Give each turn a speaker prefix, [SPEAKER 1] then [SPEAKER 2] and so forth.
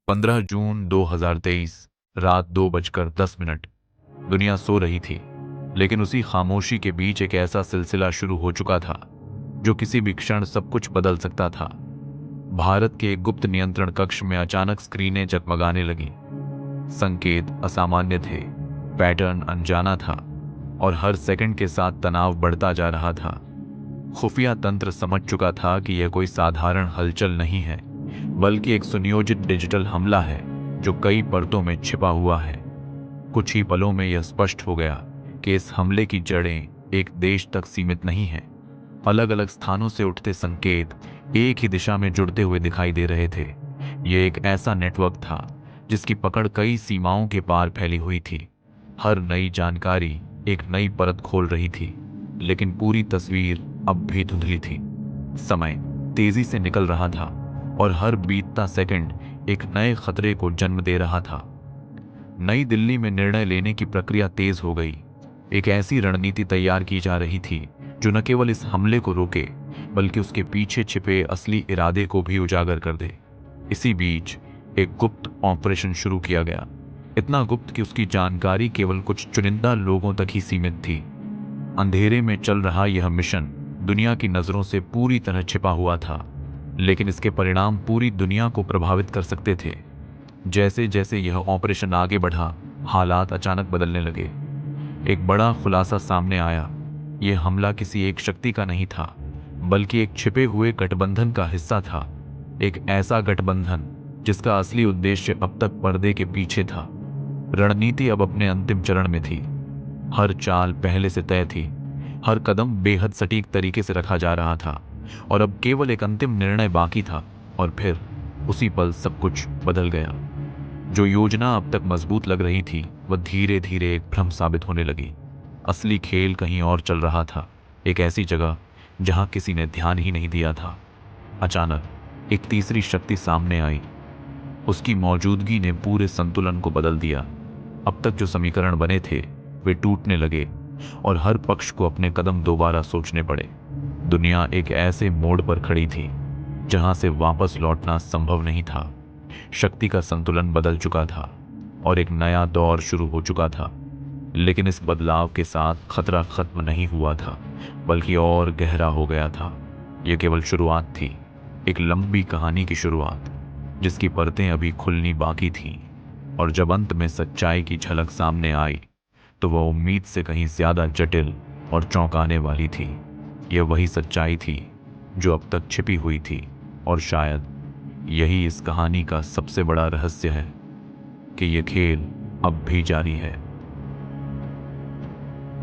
[SPEAKER 1] 15 जून 2023 रात 2:10 दुनिया सो रही थी, लेकिन उसी खामोशी के बीच एक ऐसा सिलसिला शुरू हो चुका था जो किसी भी क्षण सब कुछ बदल सकता था। भारत के एक गुप्त नियंत्रण कक्ष में अचानक स्क्रीनें जगमगाने लगी। संकेत असामान्य थे, पैटर्न अनजाना था और हर सेकंड के साथ तनाव बढ़ता जा रहा था। खुफिया तंत्र समझ चुका था कि यह कोई साधारण हलचल नहीं है, बल्कि एक सुनियोजित डिजिटल हमला है जो कई परतों में छिपा हुआ है। कुछ ही पलों में यह स्पष्ट हो गया कि इस हमले की जड़ें एक देश तक सीमित नहीं हैं। अलग अलग स्थानों से उठते संकेत एक ही दिशा में जुड़ते हुए दिखाई दे रहे थे। यह एक ऐसा नेटवर्क था जिसकी पकड़ कई सीमाओं के पार फैली हुई थी। हर नई जानकारी एक नई परत खोल रही थी, लेकिन पूरी तस्वीर अब भी धुंधली थी। समय तेजी से निकल रहा था और हर बीतता सेकंड एक नए खतरे को जन्म दे रहा था। नई दिल्ली में निर्णय लेने की प्रक्रिया तेज हो गई। एक ऐसी रणनीति तैयार की जा रही थी जो न केवल इस हमले को रोके, बल्कि उसके पीछे छिपे असली इरादे को भी उजागर कर दे। इसी बीच एक गुप्त ऑपरेशन शुरू किया गया, इतना गुप्त कि उसकी जानकारी केवल कुछ चुनिंदा लोगों तक ही सीमित थी। अंधेरे में चल रहा यह मिशन दुनिया की नजरों से पूरी तरह छिपा हुआ था, लेकिन इसके परिणाम पूरी दुनिया को प्रभावित कर सकते थे। जैसे जैसे यह ऑपरेशन आगे बढ़ा, हालात अचानक बदलने लगे। एक बड़ा खुलासा सामने आया। यह हमला किसी एक शक्ति का नहीं था, बल्कि एक छिपे हुए गठबंधन का हिस्सा था। एक ऐसा गठबंधन जिसका असली उद्देश्य अब तक पर्दे के पीछे था। रणनीति अब अपने अंतिम चरण में थी। हर चाल पहले से तय थी, हर कदम बेहद सटीक तरीके से रखा जा रहा था और अब केवल एक अंतिम निर्णय बाकी था। और फिर उसी पल सब कुछ बदल गया। जो योजना अब तक मजबूत लग रही थी, वह धीरे धीरे एक भ्रम साबित होने लगी। असली खेल कहीं और चल रहा था, एक ऐसी जगह जहां किसी ने ध्यान ही नहीं दिया था। अचानक एक तीसरी शक्ति सामने आई। उसकी मौजूदगी ने पूरे संतुलन को बदल दिया। अब तक जो समीकरण बने थे वे टूटने लगे और हर पक्ष को अपने कदम दोबारा सोचने पड़े। दुनिया एक ऐसे मोड़ पर खड़ी थी जहां से वापस लौटना संभव नहीं था। शक्ति का संतुलन बदल चुका था और एक नया दौर शुरू हो चुका था। लेकिन इस बदलाव के साथ खतरा खत्म नहीं हुआ था, बल्कि और गहरा हो गया था। यह केवल शुरुआत थी, एक लंबी कहानी की शुरुआत, जिसकी परतें अभी खुलनी बाकी थीं। और जब अंत में सच्चाई की झलक सामने आई, तो वह उम्मीद से कहीं ज्यादा जटिल और चौंकाने वाली थी। यह वही सच्चाई थी जो अब तक छिपी हुई थी, और शायद यही इस कहानी का सबसे बड़ा रहस्य है कि यह खेल अब भी जारी है।